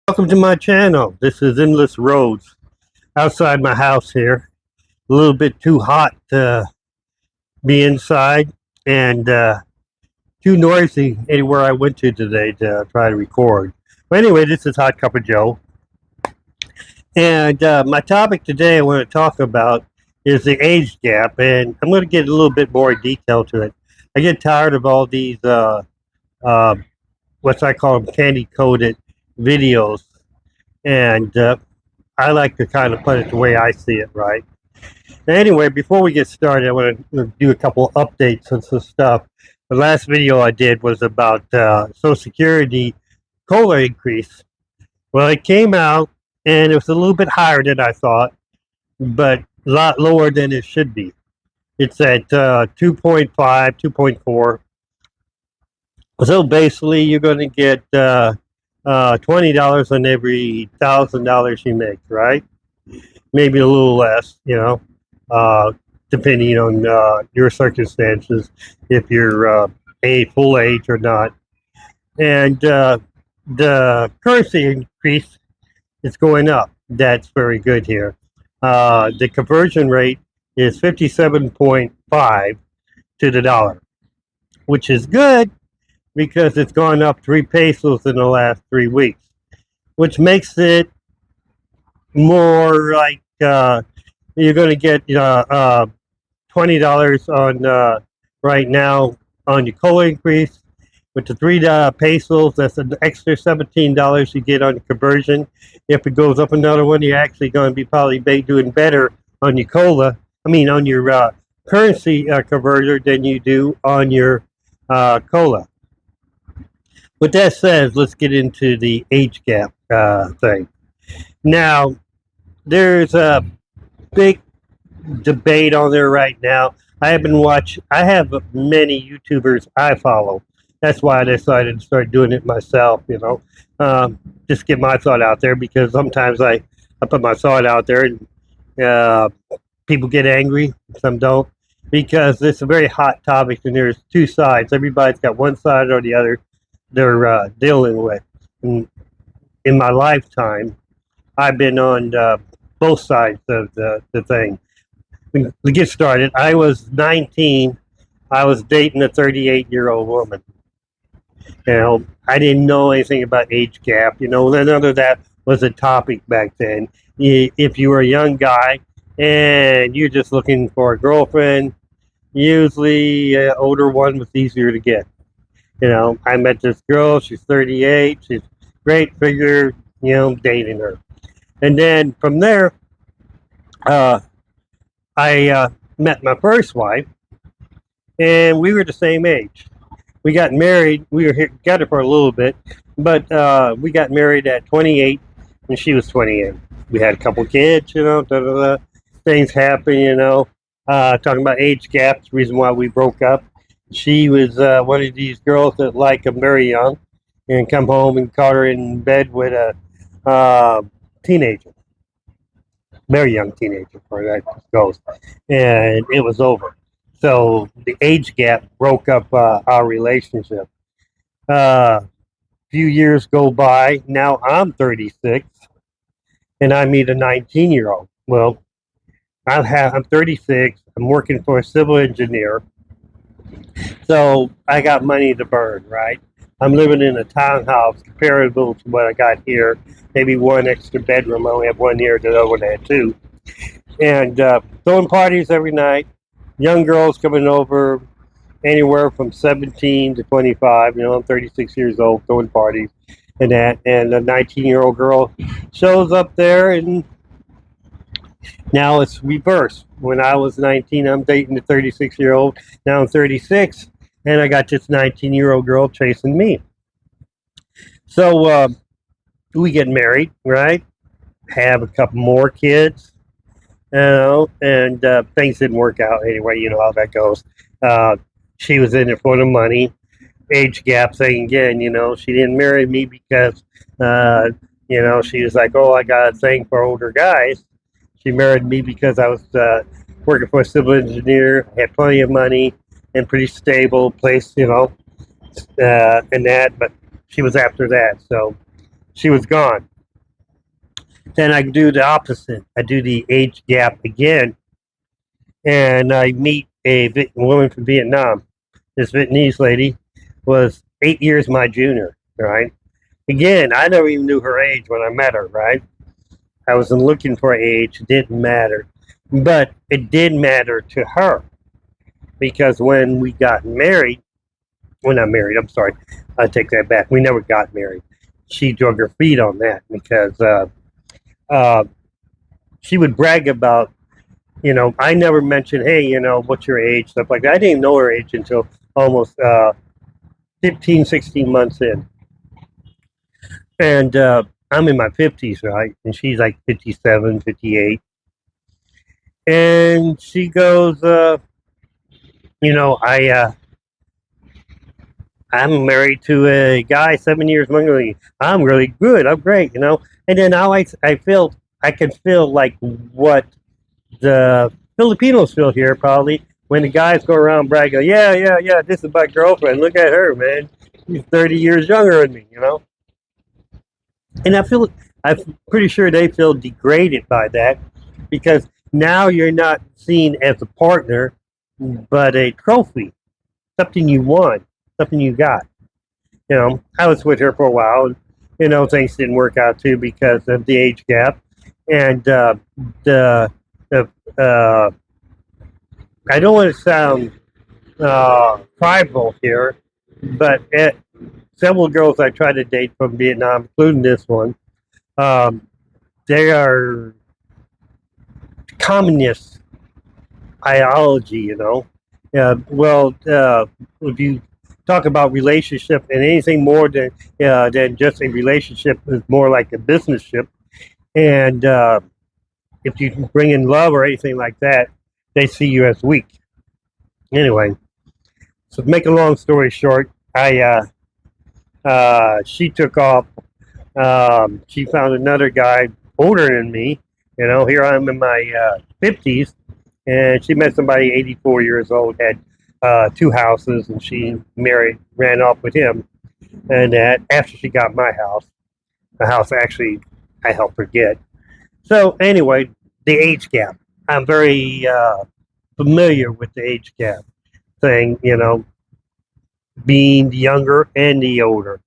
Welcome to my channel. This is Endless Roads outside my house here. A little bit too hot to be inside and too noisy anywhere I went to today to try to record. But anyway, this is Hot Cup of Joe. And my topic today I want to talk about is the age gap. And I'm going to get a little bit more detail to it. I get tired of all these, what I call them, candy-coated videos. And I like to kind of put it the way I see it, right? Anyway, before we get started, I want to do a couple updates on some stuff. The last video I did was about Social Security COLA increase. Well, it came out, and it was a little bit higher than I thought, but a lot lower than it should be. It's at 2.5, 2.4. So basically, you're going to get $20 on every $1,000 you make, right? Maybe a little less, depending on your circumstances, if you're a full age or not. And the currency increase is going up. That's very good here. The conversion rate is 57.5 to the dollar, which is good, because it's gone up 3 pesos in the last 3 weeks, which makes it more like you're going to get $20 on right now on your COLA increase. With the 3 pesos, that's an extra $17 you get on the conversion. If it goes up another one, you're actually going to be probably doing better on your COLA. On your currency converter than you do on your COLA. With that said, let's get into the age gap thing. Now, there's a big debate on there right now. I have many YouTubers I follow. That's why I decided to start doing it myself, just get my thought out there, because sometimes I put my thought out there and people get angry, some don't, because it's a very hot topic and there's two sides. Everybody's got one side or the other they're dealing with. In my lifetime, I've been on both sides of the thing. To get started, I was 19. I was dating a 38-year-old woman. I didn't know anything about age gap. None of that was a topic back then. If you were a young guy and you're just looking for a girlfriend, usually an older one was easier to get. I met this girl, she's 38, she's great figure, dating her. And then from there, I met my first wife, and we were the same age. We got married, we were together for a little bit, but we got married at 28, and she was 28. We had a couple kids, things happen, talking about age gaps, reason why we broke up. She was one of these girls that like them very young, and come home and caught her in bed with a teenager, very young teenager, for that goes, and it was over. So the age gap broke up our relationship. Few years go by. Now I'm 36, and I meet a 19-year-old. Well, I'm 36. I'm working for a civil engineer. So I got money to burn, right? I'm living in a townhouse comparable to what I got here. Maybe one extra bedroom. I only have one here, the other one had two. And throwing parties every night. Young girls coming over, anywhere from 17 to 25. I'm 36 years old, throwing parties and that. And a 19-year-old girl shows up there, and now it's reversed. When I was 19, I'm dating a 36-year-old. Now I'm 36, and I got this 19-year-old girl chasing me. So we get married, right? Have a couple more kids, and things didn't work out anyway. You know how that goes. She was in it for the money. Age gap thing again. She didn't marry me because, she was like, oh, I got a thing for older guys. She married me because I was working for a civil engineer, had plenty of money, and pretty stable place, and that. But she was after that, so she was gone. Then I do the opposite. I do the age gap again, and I meet a woman from Vietnam. This Vietnamese lady was 8 years my junior, right? Again, I never even knew her age when I met her, right? I wasn't looking for age, it didn't matter. But it did matter to her because when we got married, we're not married, I'm sorry, I take that back. We never got married. She drug her feet on that because uh, she would brag about, I never mentioned, hey, what's your age, stuff like that. I didn't know her age until almost 15, 16 months in. And I'm in my 50s, right? And she's like 57, 58. And she goes, I I'm married to a guy 7 years younger than me. I'm really good. I'm great. And then now I can feel like what the Filipinos feel here probably when the guys go around bragging, yeah, yeah, yeah, this is my girlfriend. Look at her, man. She's 30 years younger than me. And I'm pretty sure they feel degraded by that because now you're not seen as a partner, but a trophy, something you won, something you got. I was with her for a while. Things didn't work out too because of the age gap, and the I don't want to sound prideful here, but several girls I tried to date from Vietnam, including this one, they are communist ideology. If you talk about relationship and anything more than just a relationship is more like a business ship, and if you bring in love or anything like that, they see you as weak. Anyway, so to make a long story short, she took off. She found another guy older than me. Here I'm in my 50s, and she met somebody 84 years old, had two houses, and she ran off with him. And that after she got my house, the house actually I helped her get. So anyway, the age gap. I'm very familiar with the age gap thing, being the younger and the older.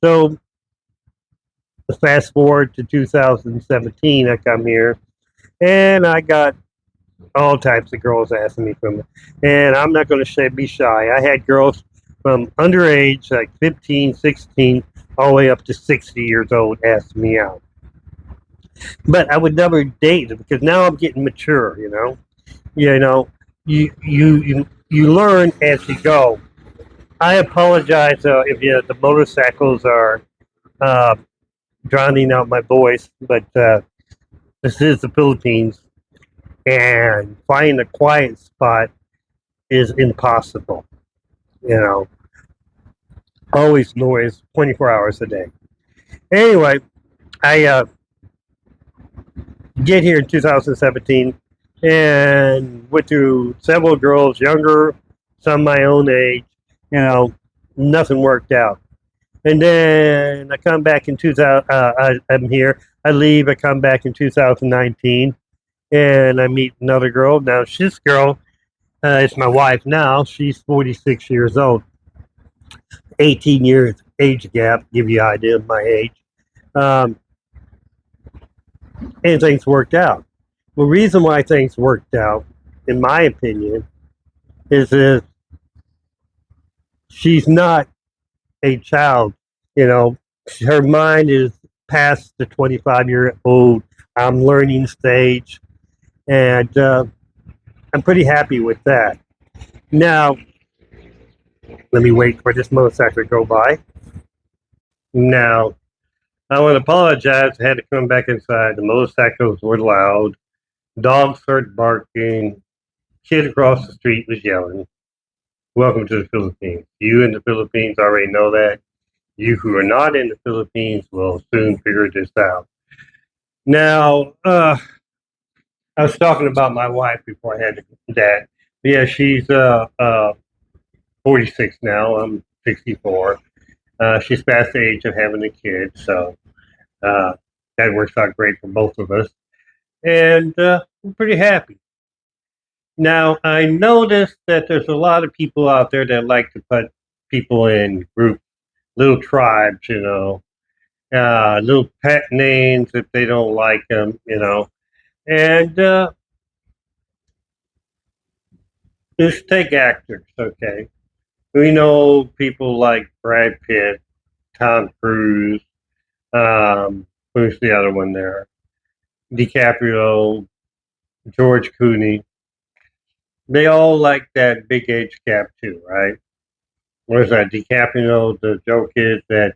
So fast forward to 2017, I come here and I got all types of girls asking me from it. And I'm not going to be shy. I had girls from underage, like 15, 16, all the way up to 60 years old asking me out. But I would never date them because now I'm getting mature, you learn as you go. I apologize if the motorcycles are uh, drowning out my voice, but this is the Philippines, and finding a quiet spot is impossible. You know, always noise, 24 hours a day. Anyway, I get here in 2017 and went through several girls, younger, some my own age. Nothing worked out. And then I come back in 2000. I'm here. I leave. I come back in 2019, and I meet another girl. Now this girl is my wife. Now she's 46 years old. 18 years age gap. Give you an idea of my age. Um, and things worked out. The reason why things worked out, in my opinion, is that she's not a child. Her mind is past the 25-year-old I'm learning stage, and I'm pretty happy with that. Now, let me wait for this motorcycle to go by. Now, I want to apologize. I had to come back inside. The motorcycles were loud. Dogs started barking. Kid across the street was yelling. Welcome to the Philippines. You in the Philippines already know that. You who are not in the Philippines will soon figure this out. Now, I was talking about my wife before I had that. Yeah, she's 46 now. I'm 64. She's past the age of having a kid, so that works out great for both of us, and I'm pretty happy. Now, I noticed that there's a lot of people out there that like to put people in groups, little tribes, little pet names if they don't like them. And just take actors, okay? We know people like Brad Pitt, Tom Cruise, who's the other one there? DiCaprio, George Clooney. They all like that big age gap too, right? What is that? DiCaprio, the joke is that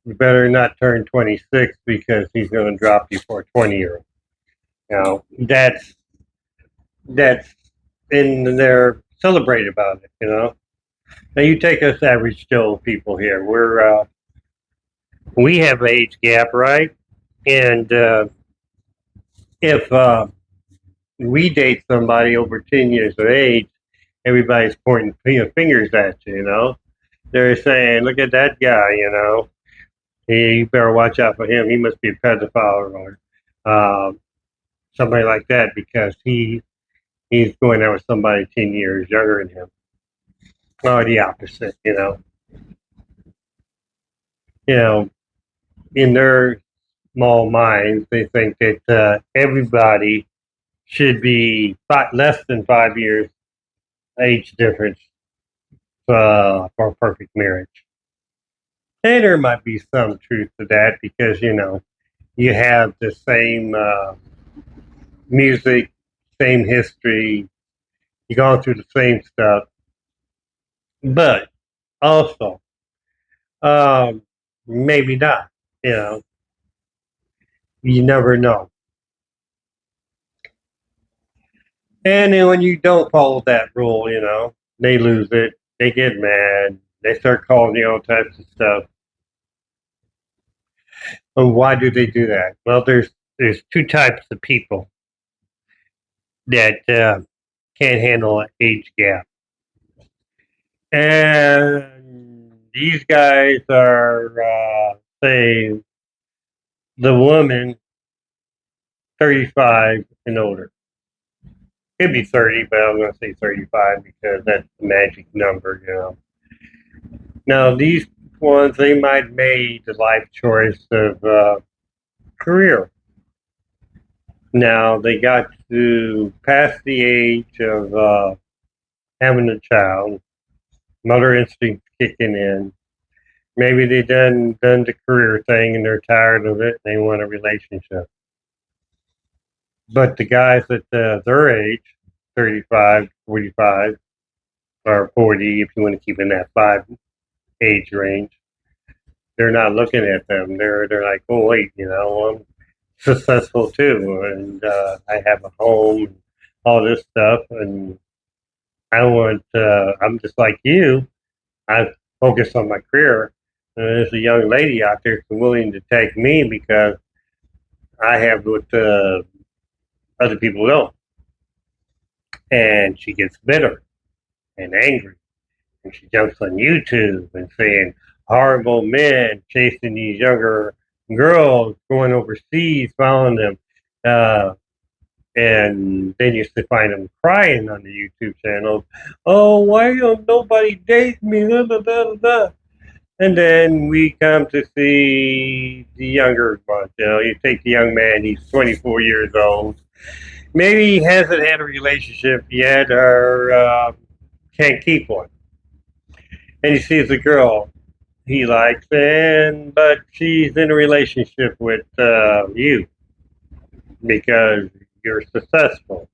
you better not turn 26 because he's going to drop you for a 20-year-old. That's in there. Celebrate about it. Now you take us average Joe people here. We have age gap, right? And if we date somebody over 10 years of age, everybody's pointing fingers at you. They're saying, look at that guy. You better watch out for him. He must be a pedophile or somebody like that because he's going out with somebody 10 years younger than him. Or the opposite. You know, in their small minds, they think that everybody should be less than 5 years age difference for a perfect marriage. And there might be some truth to that because, you have the same music, same history, you're going through the same stuff. But also, um, maybe not, you know, you never know. And then when you don't follow that rule, they lose it, they get mad, they start calling you all types of stuff. And why do they do that? Well, there's two types of people that can't handle an age gap. And these guys are, say, the woman 35 and older. Could be 30, but I'm going to say 35 because that's the magic number. Now, these ones, they might have made the life choice of career. Now, they got to pass the age of having a child, mother instinct kicking in. Maybe they done the career thing and they're tired of it. And they want a relationship. But the guys at their age, 35, 45, or 40, if you want to keep in that 5 age range, they're not looking at them. They're like, oh wait, I'm successful too, and I have a home, and all this stuff, and I want. I'm just like you. I focus on my career. And there's a young lady out there who's willing to take me because I have what other people don't, and she gets bitter and angry. And she jumps on YouTube and saying horrible men chasing these younger girls going overseas, following them. And then you find them crying on the YouTube channel. Oh, why don't nobody date me? Da, da, da, da, da. And then we come to see the younger ones. You take the young man, he's 24 years old. Maybe he hasn't had a relationship yet or can't keep one. And he sees a girl he likes, but she's in a relationship with you because you're successful.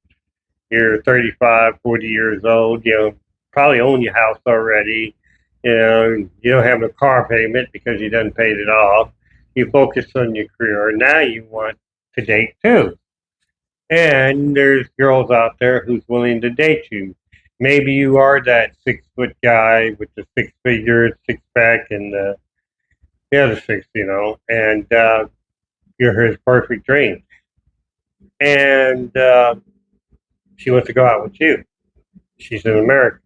You're 35, 40 years old. Probably own your house already. You don't have a car payment because you done paid it off. You focus on your career. Now you want to date too. And there's girls out there who's willing to date you. Maybe you are that 6-foot guy with the 6-figure, 6-pack, and the other six, and you're his perfect dream. And she wants to go out with you. She's an American.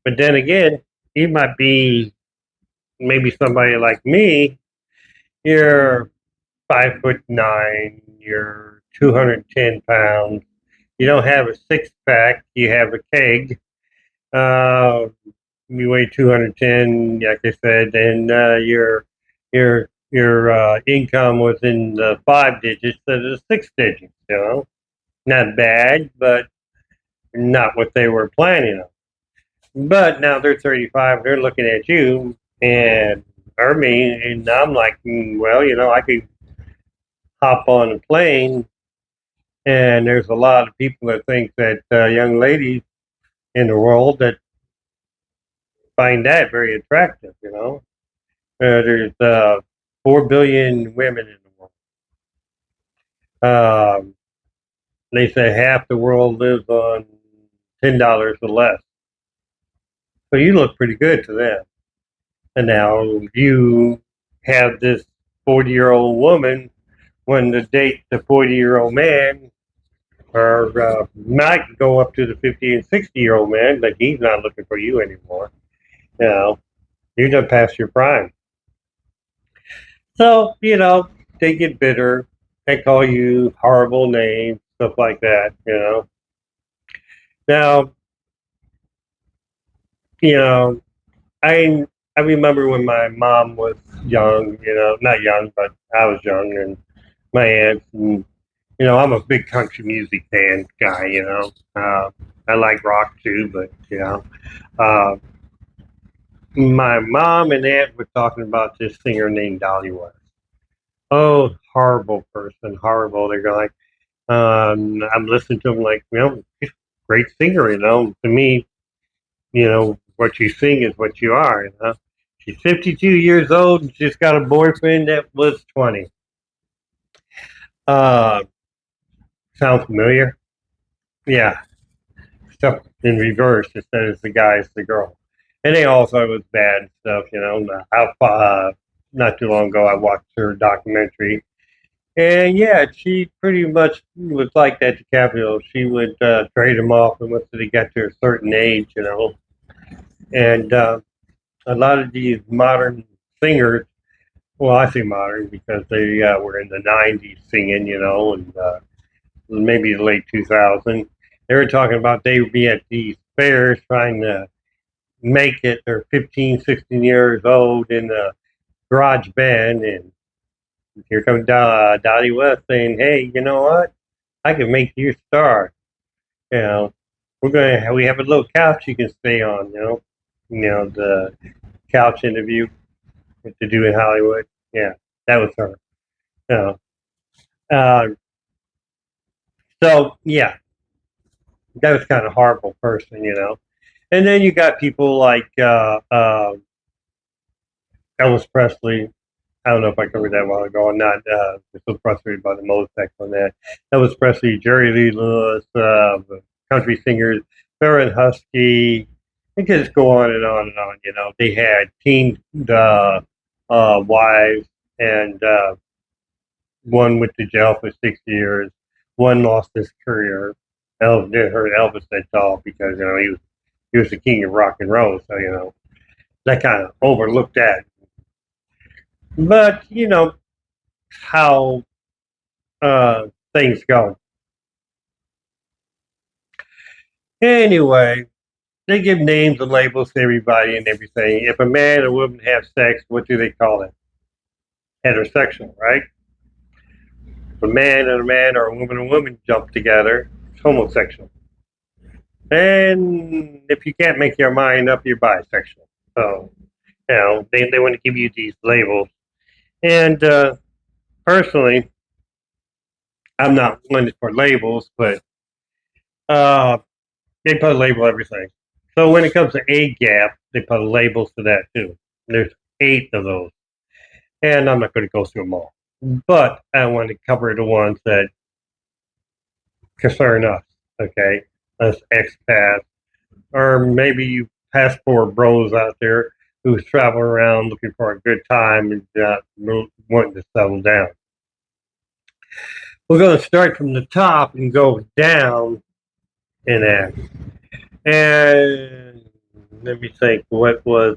But then again, he might be maybe somebody like me, you're 5'9", you're 210 pounds, you don't have a six pack, you have a keg, uh, you weigh 210, like I said, and your income was in the 5 digits instead of the 6 digits. Not bad, but not what they were planning on. But now they're 35, they're looking at you and or me, and I'm like, well, I could hop on a plane, and there's a lot of people that think that young ladies in the world that find that very attractive. There's 4 billion women in the world. They say half the world lives on $10 or less. So you look pretty good to them. And now you have this 40-year-old woman when to date the 40-year-old man, or might go up to the 50 and 60-year-old man, but he's not looking for you anymore. You know, you're done past your prime. So, they get bitter. They call you horrible names, stuff like that. Now, you know, I remember when my mom was young, not young, but I was young, and my aunt, and, I'm a big country music fan guy. I like rock too, but, uh, my mom and aunt were talking about this singer named Dolly West. Oh, horrible person, horrible. They're like, I'm listening to them like, she's a great singer. To me, what you sing is what you are. She's 52 years old and she's got a boyfriend that was 20. Uh, Sound familiar? Yeah, stuff in reverse instead of the guy's the girl. And they all thought it was bad stuff. Not too long ago, I watched her documentary. And yeah, she pretty much was like that DiCaprio. She would trade him off once they got to a certain age. And a lot of these modern singers, well, I say modern because they were in the 90s singing, and maybe the late 2000s. They were talking about they would be at these fairs trying to make it. They're 15, 16 years old in the garage band, and here comes Dottie West saying, "Hey, you know what? I can make you a star. You know, we have a little couch you can stay on. The couch interview to do in Hollywood. Yeah, that was her. You know, uh, so yeah, that was kind of horrible person. And then you got people like Elvis Presley. I don't know if I covered that a while ago or not. So frustrated by the most on that. Elvis Presley, Jerry Lee Lewis, country singers, Farrah Husky. It can just go on and on and on. They had teen wives, and one went to jail for 6 years. One lost his career. Elvis said all because he was the king of rock and roll. So that kind of overlooked that. But how things go. Anyway, they give names and labels to everybody and everything. If a man and a woman have sex, what do they call it? Heterosexual, right? If a man and a man or a woman and a woman jump together, it's homosexual. And if you can't make your mind up, you're bisexual. So, they want to give you these labels. And personally, I'm not one for labels, but uh, they put a label everything. So when it comes to age gap, they put labels to that too. There's 8 of those, and I'm not going to go through them all. But I want to cover the ones that concern us. Okay, us expats, or maybe you passport bros out there who's traveling around looking for a good time and wanting to settle down. We're going to start from the top and go down in that. And let me think, what was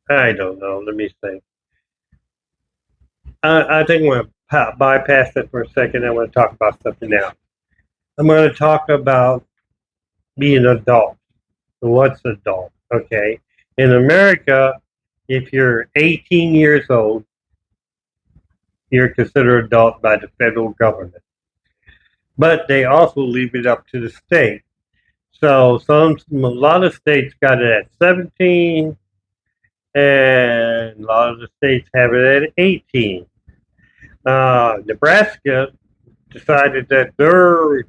I don't know. Let me think. I think I'm going to bypass that for a second. I want to talk about something else. I'm going to talk about being an adult. What's adult? Okay. In America, if you're 18 years old, you're considered adult by the federal government. But they also leave it up to the state. So a lot of states got it at 17, and a lot of the states have it at 18. Nebraska decided that their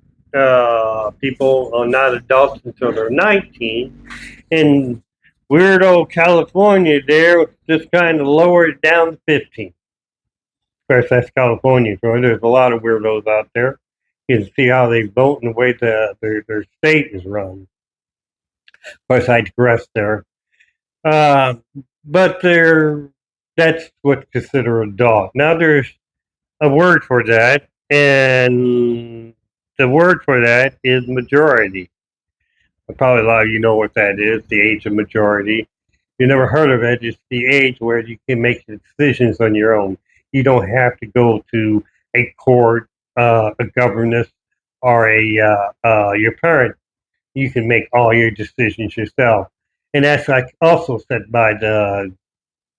people are not adults until they're 19, and weirdo California there just kind of lowered it down to 15. Of course, that's California, so there's a lot of weirdos out there. You can see how they vote and the way their state is run. Of course, I digress there. Uh, but that's what's considered adult. Now, there's a word for that, and the word for that is majority. Probably a lot of you know what that is, the age of majority. You never heard of it. It's the age where you can make decisions on your own. You don't have to go to a court, a governess, or your parent. You can make all your decisions yourself, and that's like also set by the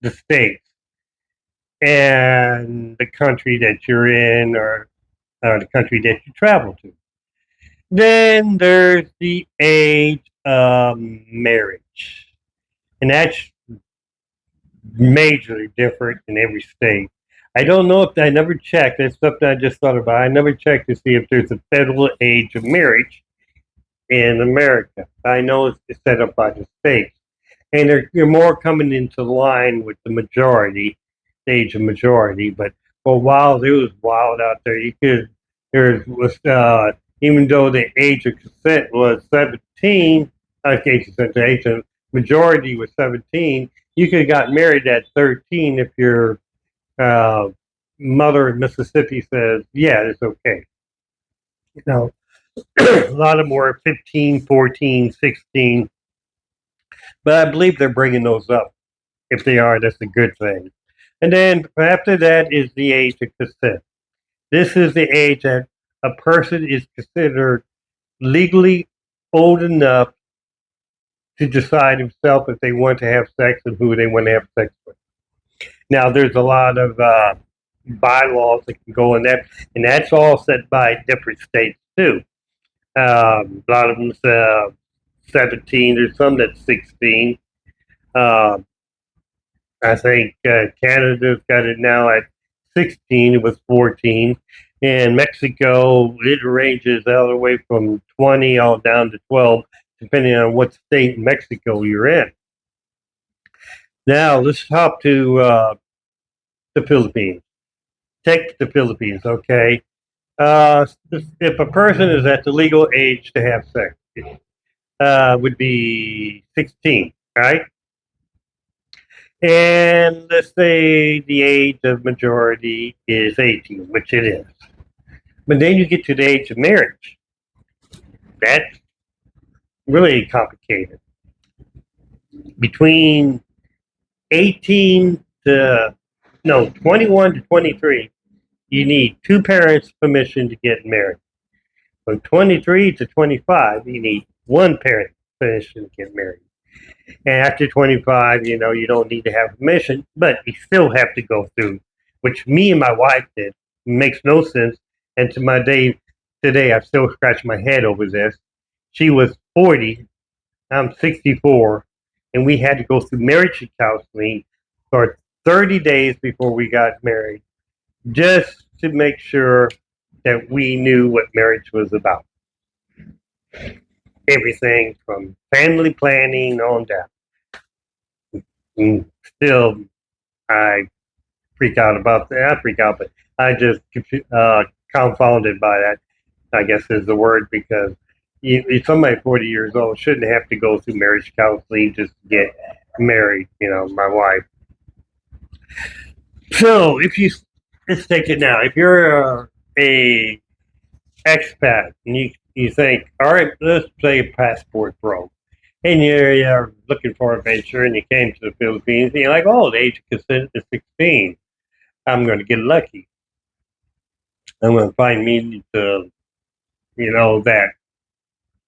states and the country that you're in, or the country that you travel to. Then there's the age of marriage, and that's majorly different in every state. I don't know if I never checked. That's something I just thought about. I never checked to see if there's a federal age of marriage in America. I know it's set up by the states, and they're more coming into line with the majority, the age of majority. But for a while, it was wild out there. There was even though the age of consent was 17, the age of majority was 17. You could have got married at 13 if your uh, mother in Mississippi says, yeah, it's okay. You know, a lot of them were 15, 14, 16. But I believe they're bringing those up. If they are, that's a good thing. And then after that is the age of consent. This is the age that a person is considered legally old enough to decide himself if they want to have sex and who they want to have sex with. Now, there's a lot of bylaws that can go in that, and that's all set by different states too. A lot of them 17. There's some that's 16. Uh, I think Canada's got it now at 16. It was 14. In Mexico, it ranges all the way from 20 all down to 12, depending on what state in Mexico you're in. Now, let's hop to the Philippines. Take the Philippines, okay? If a person is at the legal age to have sex, would be 16, right? And let's say the age of majority is 18, which it is. But then you get to the age of marriage. That's really complicated. Between 18 to, no, 21 to 23, you need two parents' permission to get married. From 23 to 25, you need one parent's permission to get married. And after 25, you don't need to have permission, but you still have to go through, which me and my wife did. It makes no sense. And to my day today, I still scratch my head over this. She was 40, I'm 64, and we had to go through marriage counseling for 30 days before we got married, just to make sure that we knew what marriage was about. Everything from family planning on down. And still, I freak out about that. I freak out, but I just confounded by that, I guess is the word, because somebody 40 years old shouldn't have to go through marriage counseling just to get married, my wife. So let's take it now. If you're a expat and you think, all right, let's say a passport broke. and you're looking for adventure, and you came to the Philippines, and you're like, oh, the age of consent is 16. I'm going to get lucky. I'm going to find me that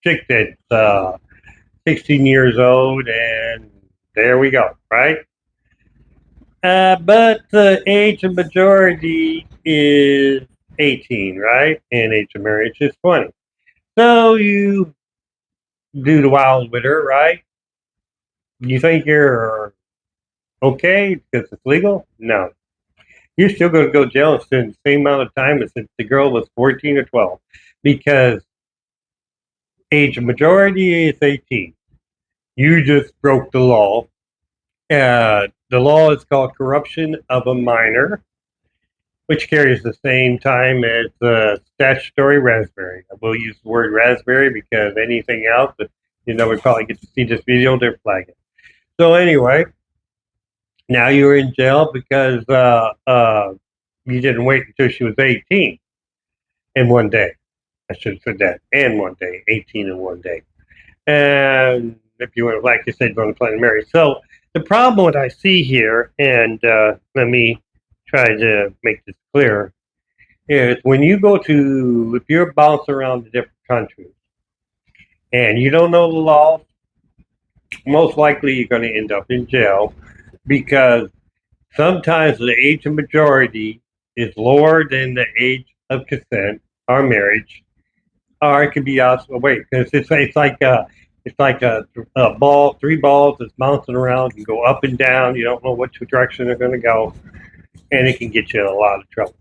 chick that's 16 years old, and there we go, right? But the age of majority is 18, right? And age of marriage is 20. So you do the wild with her, right? You think you're okay because it's legal? No. You're still going to go to jail and spend the same amount of time as if the girl was 14 or 12 because age of majority is 18. You just broke the law. The law is called corruption of a minor, which carries the same time as statutory raspberry. I will use the word raspberry because anything else that we probably get to see this video, they're flagging. So anyway, now you're in jail because you didn't wait until she was 18 in one day. I should have said that. And one day, 18 in one day. And if you were, like you said, going to plan to marry. So the problem what I see here, and let me try to make this clear, is when you go to, if you're bouncing around the different countries and you don't know the law, most likely you're going to end up in jail because sometimes the age of majority is lower than the age of consent or marriage, or it could be also wait because it's like a ball, three balls that's bouncing around and go up and down. You don't know which direction they're going to go, and it can get you in a lot of trouble.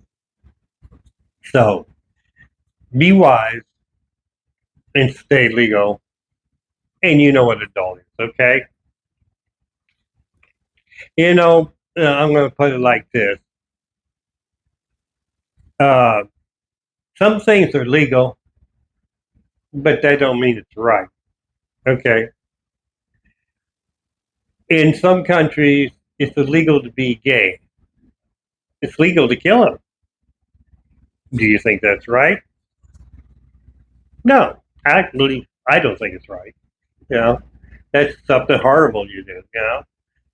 So be wise and stay legal, and you know what adult is. Okay, I'm going to put it like this: uh, some things are legal, but that don't mean it's right. Okay, in some countries, it's illegal to be gay. It's legal to kill him. Do you think that's right? No, actually, I don't think it's right. You know, that's something horrible you do.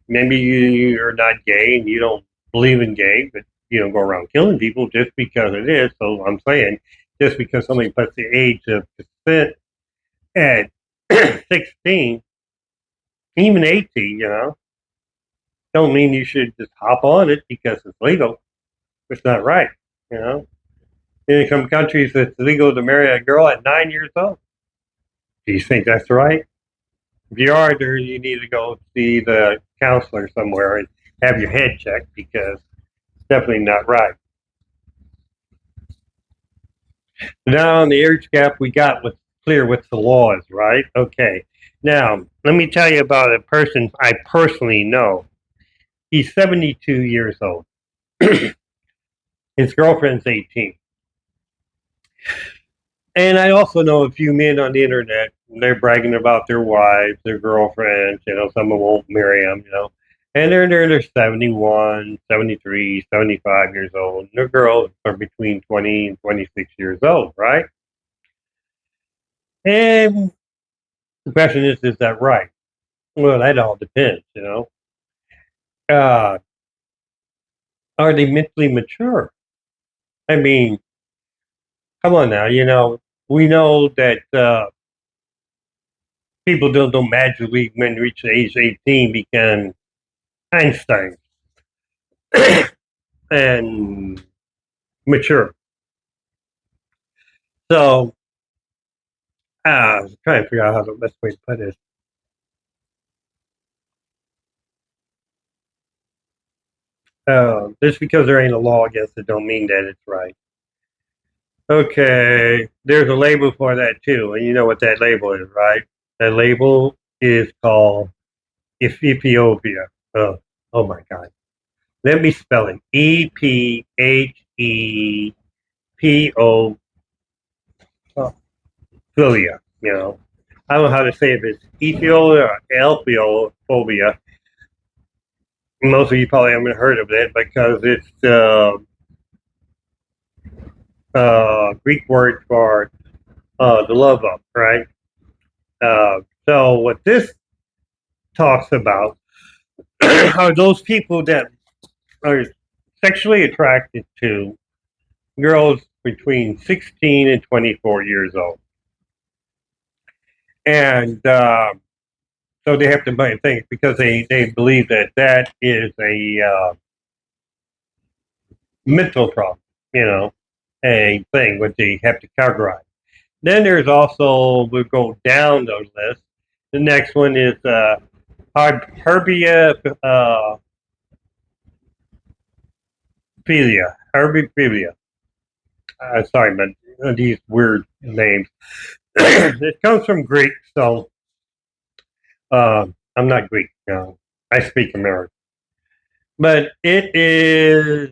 Maybe you're not gay and you don't believe in gay, but you don't go around killing people just because it is. So I'm saying, just because somebody puts the age of consent at 16, even 18, don't mean you should just hop on it because it's legal. It's not right. You know, in some countries, it's legal to marry a girl at 9 years old. Do you think that's right? If you are, there you need to go see the counselor somewhere and have your head checked because it's definitely not right. Now on the age gap, we got what's clear what the law is, right? Okay. Now let me tell you about a person I personally know. He's 72 years old. His girlfriend's 18. And I also know a few men on the internet. They're bragging about their wives, their girlfriends. Some of them won't marry them. And they're 71, 73, 75 years old. And their girls are between 20 and 26 years old, right? And the question is that right? Well, that all depends. Uh, are they mentally mature? I mean, come on now. We know that people don't magically, when they reach the age of 18, become Einstein and mature. So, I was trying to figure out how the best way to put this. Just because there ain't a law against it don't mean that it's right. Okay, there's a label for that too, and you know what that label is, right? That label is called Ethiopia. Oh my God. Let me spell it. EPHEPO philia. I don't know how to say it. It's Ethiopia or Elphiophobia. Most of you probably haven't heard of it because it's Greek word for the love of, right? So what this talks about are those people that are sexually attracted to girls between 16 and 24 years old. And so they have to buy things because they believe that that is a mental problem, a thing which they have to categorize. Then there's also, we'll go down the list. The next one is herbia herbiphilia. Sorry, but these weird names. It comes from Greek, so I'm not Greek. No, I speak American. But it is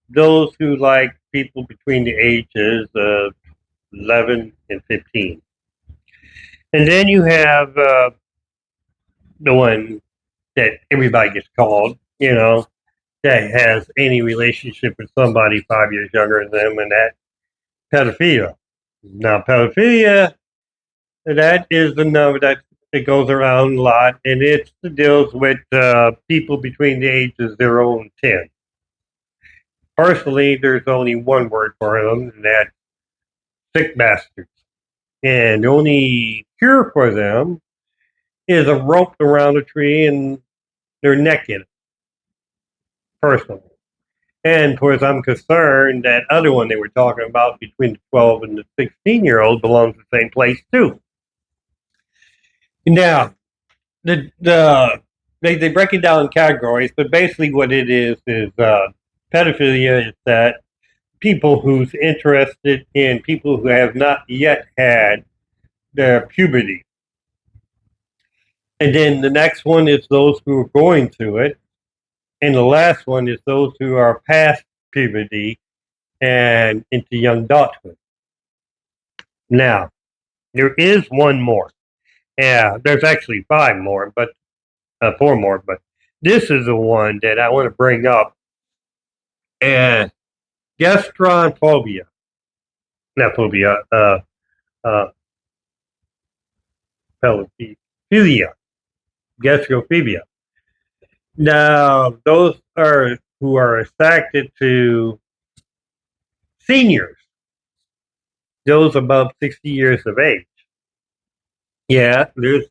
those who like people between the ages of 11 and 15. And then you have the one that everybody gets called, that has any relationship with somebody 5 years younger than them, and that pedophilia. Now, pedophilia, that is the number that it goes around a lot, and it deals with people between the ages 0 and 10. Personally, there's only one word for them, and that's sick bastards. And the only cure for them is a rope around a tree and they're naked, personally. And as far as I'm concerned, that other one they were talking about between the 12 and the 16-year-old belongs to the same place, too. Now, they break it down in categories, but basically what it is pedophilia is that people who's interested in people who have not yet had their puberty. And then the next one is those who are going through it. And the last one is those who are past puberty and into young adulthood. Now, there is one more. Yeah, there's actually 5 more, but 4 more. But this is the one that I want to bring up. And gastrophobia. Not phobia. Philia. Gastrophobia. Now, those are who are attracted to seniors, those above 60 years of age. Yeah, there's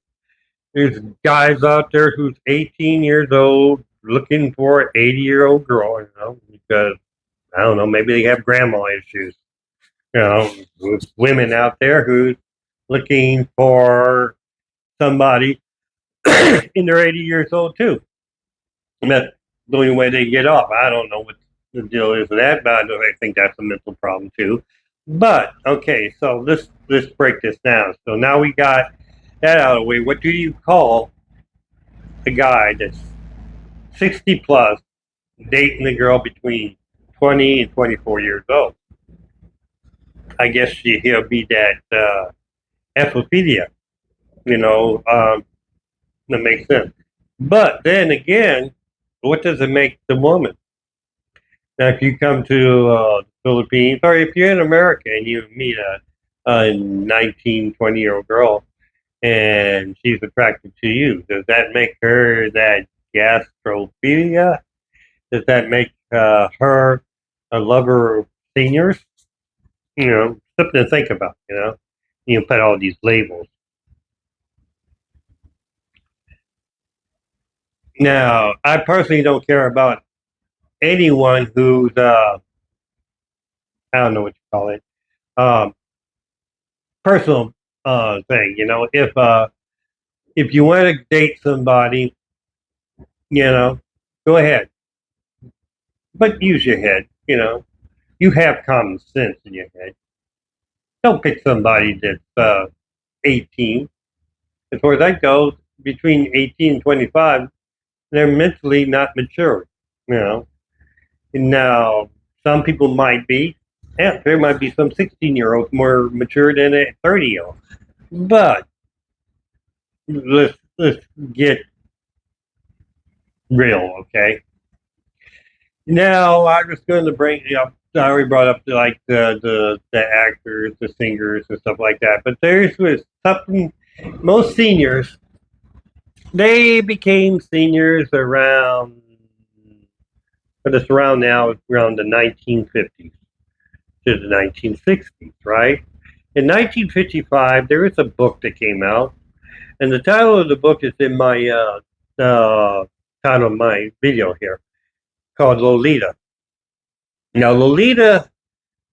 guys out there who's 18 years old looking for an 80-year-old girl, because I don't know, maybe they have grandma issues. There's women out there who's looking for somebody in their 80 years old too. And that's the only way they get off. I don't know what the deal is with that, but I think that's a mental problem too. But okay, so let's break this down. So now we got that out of the way. What do you call a guy that's 60 plus dating a girl between 20 and 24 years old? I guess he'll be that epophilia. That makes sense. But then again, what does it make the woman? Now, if you come to the Philippines, or if you're in America and you meet a 19, 20-year-old girl and she's attracted to you, does that make her that gastrophilia? Does that make her a lover of seniors? Something to think about, You put all these labels. Now, I personally don't care about anyone who's, I don't know what you call it, personal thing. If you want to date somebody, go ahead, but use your head. You have common sense in your head. Don't pick somebody that's 18. As far as that goes, between 18 and 25, they're mentally not mature. Now, some people might be. Yeah, there might be some 16-year-olds more mature than a 30-year-old. But let's get real, okay? Now, I was going to bring up. I already brought up the actors, the singers, and stuff like that. But there's something Most seniors, they became seniors around, but it's around now, around the 1950s to the 1960s, right? In 1955, there was a book that came out, and the title of the book is in my title of my video here, called Lolita. Now, Lolita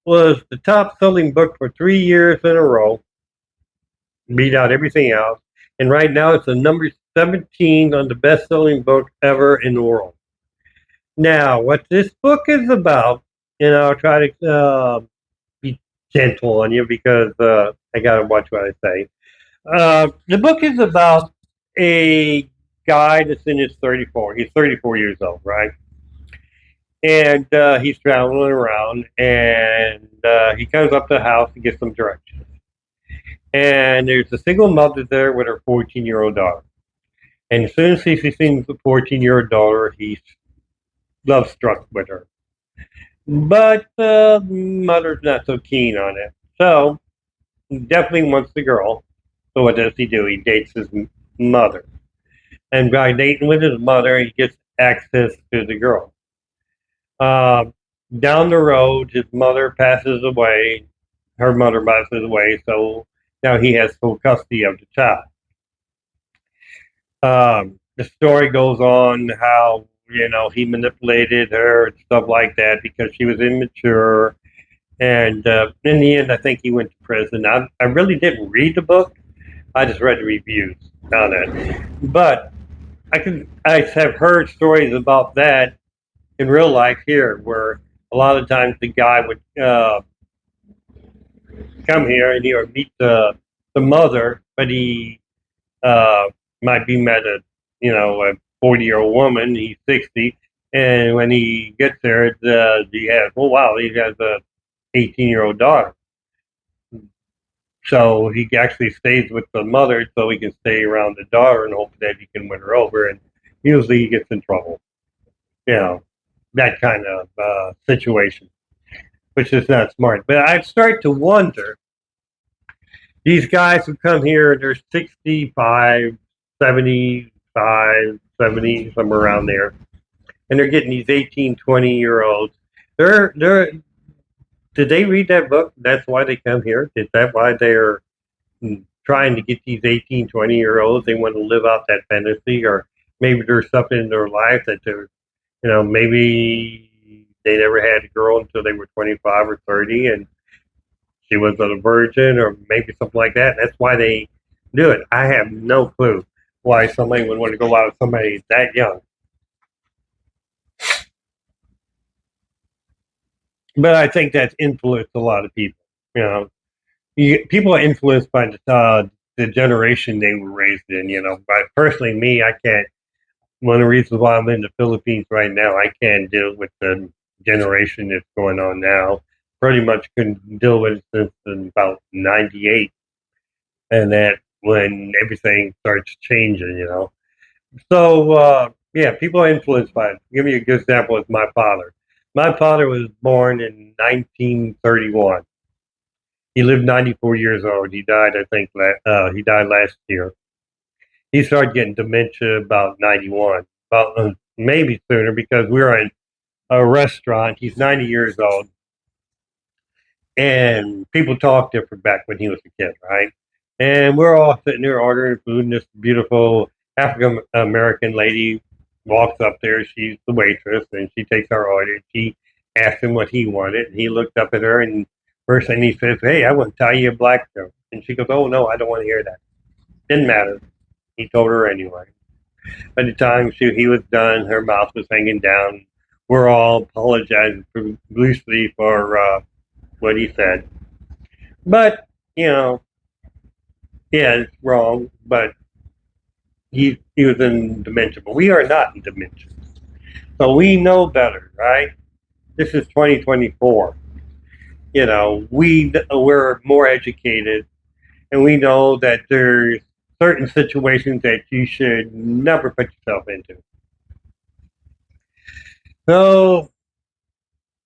was the top selling book for 3 years in a row, beat out everything else. And right now it's the number 17 on the best selling book ever in the world. Now, what this book is about, and I'll try to be gentle on you because I got to watch what I say. The book is about a guy that's in his 34. He's 34 years old, right? And he's traveling around, and he comes up to the house to get some directions. And there's a single mother there with her 14-year-old daughter. And as soon as he sees the 14-year-old daughter, he's love struck with her. But the mother's not so keen on it. So he definitely wants the girl. So what does he do? He dates his mother. And by dating with his mother, he gets access to the girl. Uh, Down the road, his mother passes away. Her mother passes away, so now he has full custody of the child. The story goes on how he manipulated her and stuff like that because she was immature. And in the end, I think he went to prison. I really didn't read the book. I just read the reviews on it. But I have heard stories about that in real life here, where a lot of times the guy would come here and he would meet the mother, but he might be met a 40-year-old woman. He's 60, and when he gets there, he has he has a 18-year-old daughter. So he actually stays with the mother so he can stay around the daughter and hope that he can win her over. And usually he gets in trouble, that kind of situation, which is not smart. But I start to wonder, these guys who come here, they're 65, 75, 70, somewhere around there, and they're getting these 18, 20-year-olds. Did they read that book? That's why they come here? Is that why they're trying to get these 18, 20-year-olds? They want to live out that fantasy, or maybe there's something in their life that they're, maybe they never had a girl until they were 25 or 30, and she was a virgin, or maybe something like that. That's why they do it. I have no clue why somebody would want to go out with somebody that young. But I think that's influenced a lot of people. People are influenced by the generation they were raised in. But personally, me, I can't. One of the reasons why I'm in the Philippines right now, I can't deal with the generation that's going on now. Pretty much couldn't deal with it since about '98, and that when everything starts changing. So yeah, people are influenced by it. Give me a good example is my father. My father was born in 1931. He lived 94 years old. He died, I think, he died last year. He started getting dementia about 91, about maybe sooner, because we were in a restaurant. He's 90 years old, and people talk different back when he was a kid, right? And we're all sitting there ordering food, and this beautiful African American lady walks up there. She's the waitress, and she takes our order. She asked him what he wanted, and he looked up at her, and first thing he says, "Hey, I want to tie you a black joke." And she goes, "Oh, no, I don't want to hear that." Didn't matter. He told her anyway. By the time he was done, her mouth was hanging down. We're all apologizing loosely for what he said. But, yeah, it's wrong, but he was in dementia. But we are not in dementia. So we know better, right? This is 2024. We're more educated, and we know that there's certain situations that you should never put yourself into. So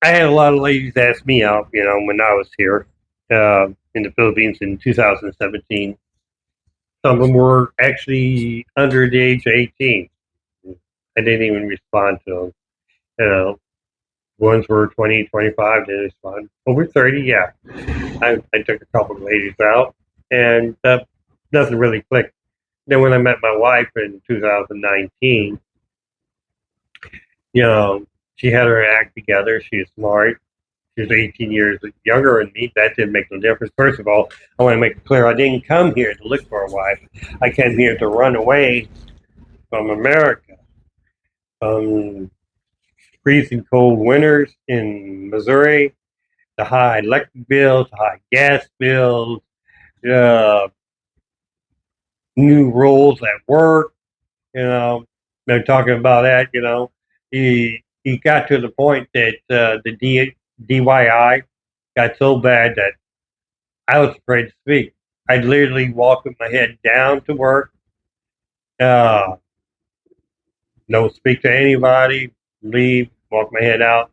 I had a lot of ladies ask me out, when I was here in the Philippines in 2017. Some of them were actually under the age of 18. I didn't even respond to them. You know, ones were 20, 25, didn't respond. Over 30, yeah. I took a couple of ladies out, and that doesn't really click. Then when I met my wife in 2019, you know, she had her act together. She was smart. She was 18 years younger than me. That didn't make no difference. First of all, I want to make it clear I didn't come here to look for a wife. I came here to run away from America, from freezing cold winters in Missouri, the high electric bills, high gas bills, uh, new rules at work. You know, they're talking about that. You know, he got to the point that DYI got so bad that I was afraid to speak. I'd literally walk with my head down to work, uh, no speak to anybody, leave, walk my head out.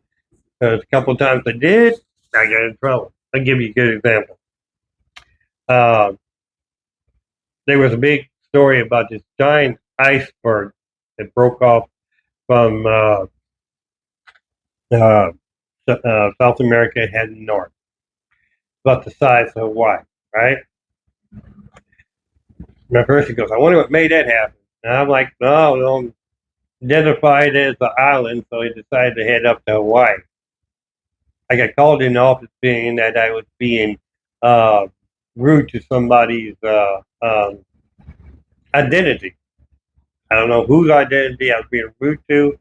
Because a couple of times I did, I got in trouble. I'll give you a good example. Uh, there was a big story about this giant iceberg that broke off from uh, South America heading north, about the size of Hawaii, right? My person goes, I wonder what made that happen. And I'm like, no, don't identify it as the island, so he decided to head up to Hawaii. I got called in the office saying that I was being uh, rude to somebody's identity. I don't know whose identity I was being rude to.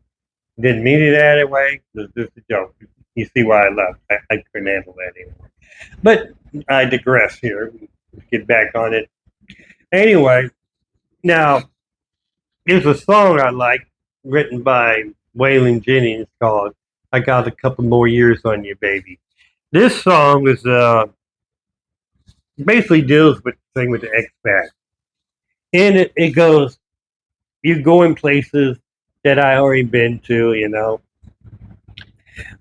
Didn't mean it that way. This is a joke. You see why I left. I couldn't handle that anymore. But I digress here. Let's get back on it. Anyway, now there's a song I like written by Waylon Jennings called "I Got a Couple More Years on You, Baby." This song is basically deals with the thing with the expat, and it goes, you go in places that I already been to, you know.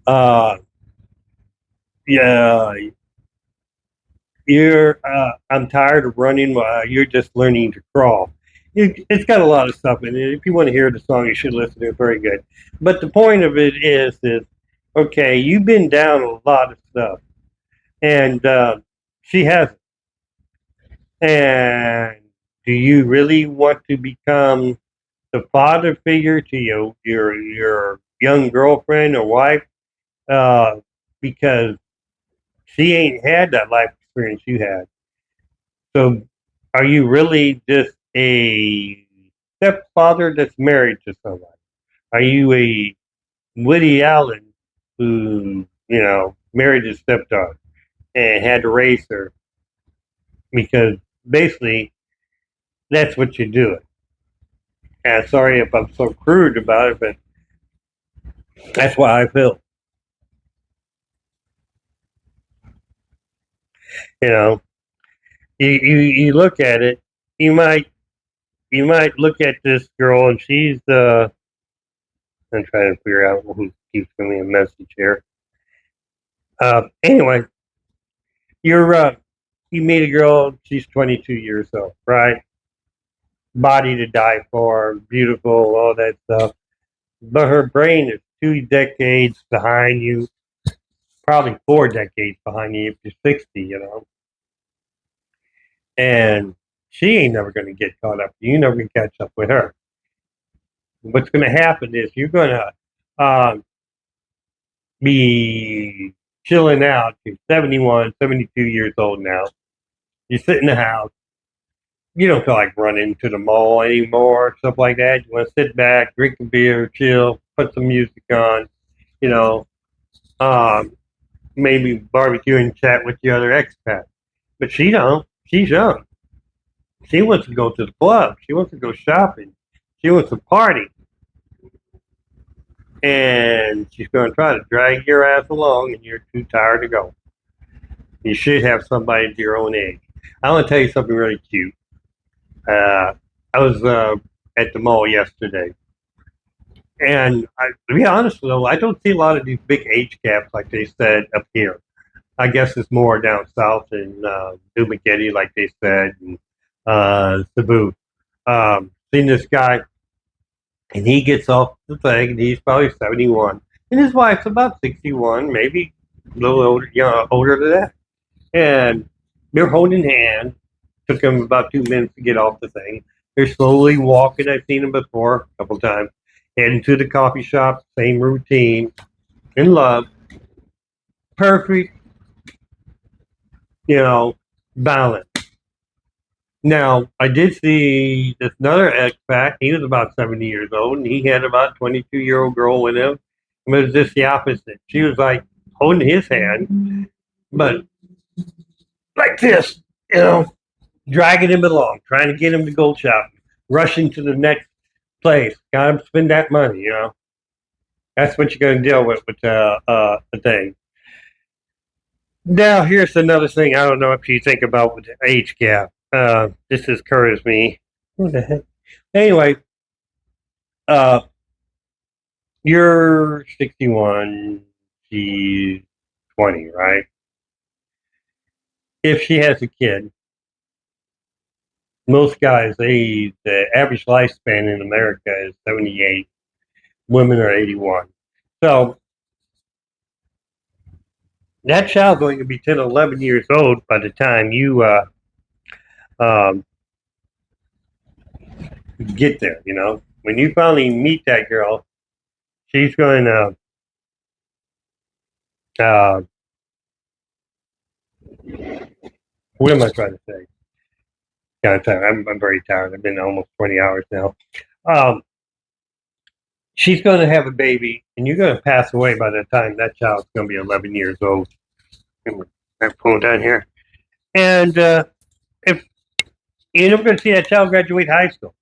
Uh, yeah, I'm tired of running while you're just learning to crawl. It's got a lot of stuff in it. If you want to hear the song, you should listen to it. Very good. But the point of it is okay, you've been down a lot of stuff, and she hasn't. And do you really want to become the father figure to your young girlfriend or wife? Because she ain't had that life experience you had. So are you really just a stepfather that's married to somebody? Are you a Woody Allen who, you know, married his stepdaughter and had to raise her? Because basically that's what you're doing. And sorry if I'm so crude about it, but that's why I feel. You know, you look at it, you might look at this girl and she's I'm trying to figure out who keeps giving me a message here. Anyway, you're you meet a girl, she's 22 years old, right? Body to die for, beautiful, all that stuff. But her brain is 2 decades behind you, probably 4 decades behind you if you're 60, you know. And she ain't never going to get caught up. You never can catch up with her. What's going to happen is you're going to be chilling out. You're 71, 72 years old now. You sit in the house. You don't feel like running to the mall anymore, stuff like that. You want to sit back, drink a beer, chill, put some music on, you know, um, maybe barbecue and chat with the other expats. But she don't. She's young. She wants to go to the club. She wants to go shopping. She wants to party. And she's going to try to drag your ass along, and you're too tired to go. You should have somebody to your own age. I want to tell you something really cute. I was at the mall yesterday, and to be honest though, I don't see a lot of these big age gaps like they said up here. I guess it's more down south in Dumageddon, like they said, and Cebu. Seen this guy, and he gets off the thing, and he's probably 71, and his wife's about 61, maybe a little older, older than that. And they're holding hands. Took them about 2 minutes to get off the thing. They're slowly walking. I've seen them before a couple times. Heading to the coffee shop, same routine, in love, perfect, balance. Now, I did see this another expat. He was about 70 years old, and he had about a 22-year-old girl with him. It was just the opposite. She was like holding his hand, but like this, dragging him along, trying to get him to go shopping, rushing to the next place. Got him to spend that money. That's what you're going to deal with the thing. Now, here's another thing I don't know if you think about with the age gap. This occurs me. What the heck? Anyway, you're 61, she's 20, right? If she has a kid, most guys, the average lifespan in America is 78. Women are 81. So that child's going to be 10, 11 years old by the time you get there. When you finally meet that girl, she's going to what am I trying to say? Kind of tired. I'm very tired. I've been almost 20 hours now. She's going to have a baby, and you're going to pass away by the time that child's going to be 11 years old. I'm pulling down here. And if you're never going to see that child graduate high school,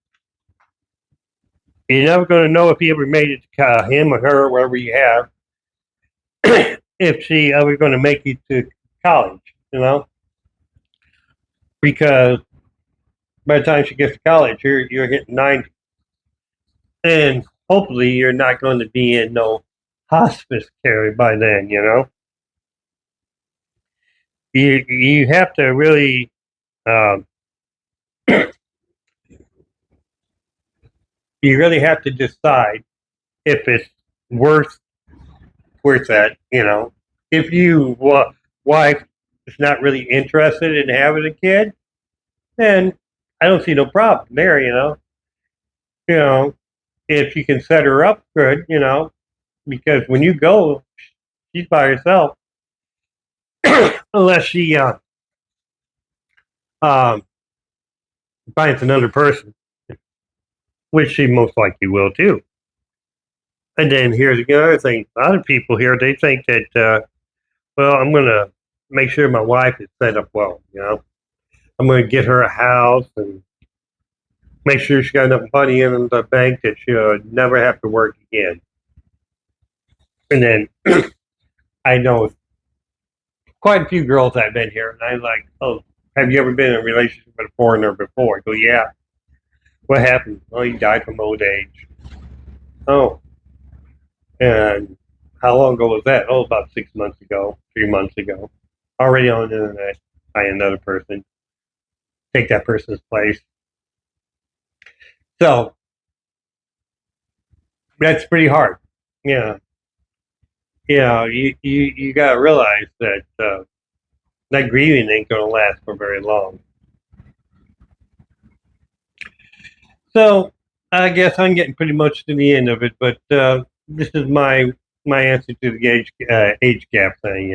you're never going to know if he ever made it to him or her, or whatever you have, if she ever going to make it to college, because by the time she gets to college, you're hitting 90. And hopefully you're not going to be in no hospice care by then, You have to really you really have to decide if it's worth that, If you wife is not really interested in having a kid, then I don't see no problem there, if you can set her up good, because when you go, she's by herself, unless she finds another person, which she most likely will too. And then here's the other thing: a lot of people here, they think that, I'm going to make sure my wife is set up well. I'm going to get her a house and make sure she got enough money in the bank that she'll never have to work again. And then I know quite a few girls I've been here, and I'm like, oh, have you ever been in a relationship with a foreigner before? I go, yeah. What happened? Oh, he died from old age. Oh. And how long ago was that? Oh, about 6 months ago, 3 months ago. Already on the internet by another person. Take that person's place. So that's pretty hard. Yeah. You gotta realize that that grieving ain't gonna last for very long. So I guess I'm getting pretty much to the end of it, but this is my answer to the age gap thing.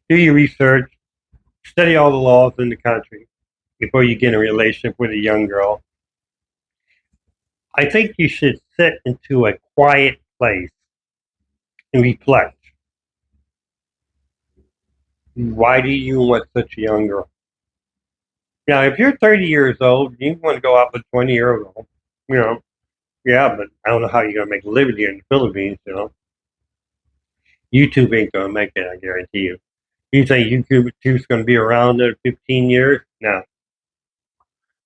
Do your research, study all the laws in the country before you get in a relationship with a young girl. I think you should sit into a quiet place and reflect. Why do you want such a young girl? Now, if you're 30 years old, you want to go out with a 20-year-old, yeah, but I don't know how you're going to make a living here in the Philippines, YouTube ain't going to make it, I guarantee you. You think YouTube's going to be around in 15 years? No.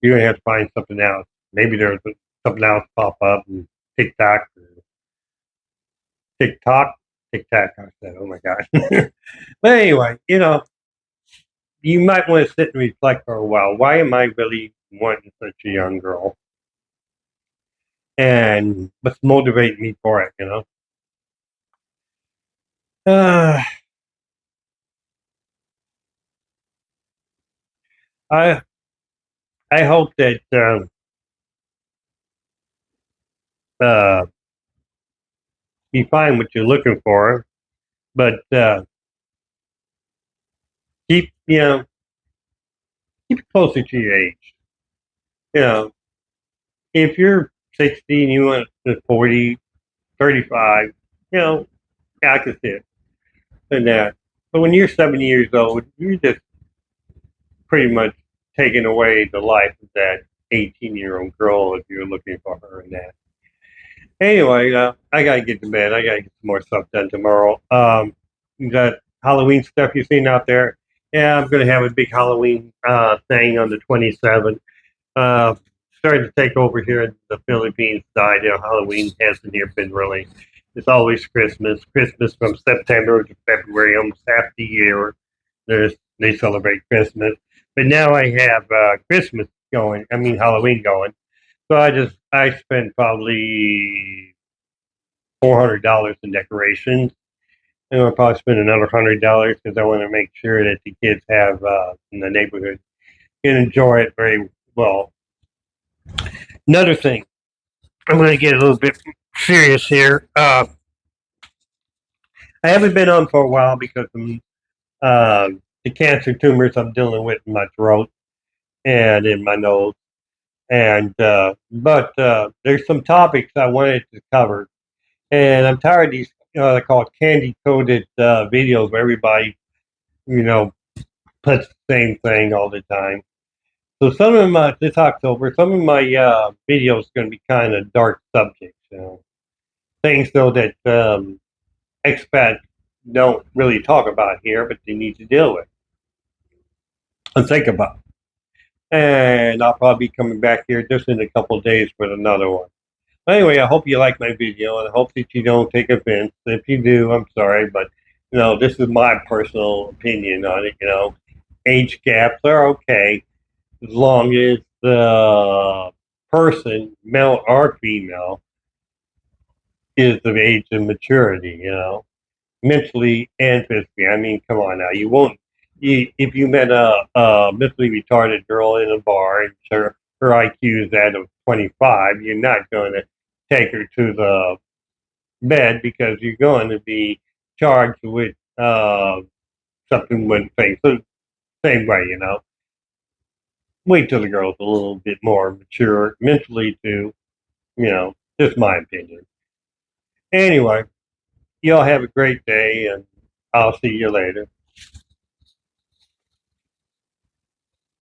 You're going to have to find something else. Maybe there's something else pop up, and TikTok, I said, oh my God. But anyway, you might want to sit and reflect for a while. Why am I really wanting such a young girl? And what's motivating me for it, you know? Uh, I I hope that uh, you find what you're looking for, but keep keep it closer to your age. You know, if you're 60 and you want to 40, 35, you know, I can see it and that. But when you're 70 years old, you're just pretty much taking away the life of that 18-year-old girl if you're looking for her and that. Anyway, I gotta get to bed. I gotta get some more stuff done tomorrow. You got Halloween stuff you seen out there? Yeah, I'm gonna have a big Halloween thing on the 27th. Uh, Starting to take over here in the Philippines side. You know, Halloween hasn't here been really. It's always Christmas. Christmas from September to February, almost half the year. They celebrate Christmas. But now I have Christmas going. I mean Halloween going. So I spent probably $400 in decorations. And I'll probably spend another $100 because I want to make sure that the kids have in the neighborhood can enjoy it very well. Another thing, I'm going to get a little bit serious here. I haven't been on for a while because of the cancer tumors I'm dealing with in my throat and in my nose. And but there's some topics I wanted to cover, and I'm tired of these they call it candy coated videos where everybody you know puts the same thing all the time. So some of my this October, some of my videos going to be kind of dark subjects, things though that expats don't really talk about here, but they need to deal with and think about. And I'll probably be coming back here just in a couple of days with another one. Anyway, I hope you like my video, and I hope that you don't take offense. If you do, I'm sorry, but this is my personal opinion on it. Age gaps are okay as long as the person, male or female, is of age and maturity. Mentally and physically. I mean, come on now. You won't. If you met a mentally retarded girl in a bar and her IQ is that of 25, you're not going to take her to the bed because you're going to be charged with something with things. So same way, wait till the girl's a little bit more mature mentally too. Just my opinion. Anyway, y'all have a great day, and I'll see you later.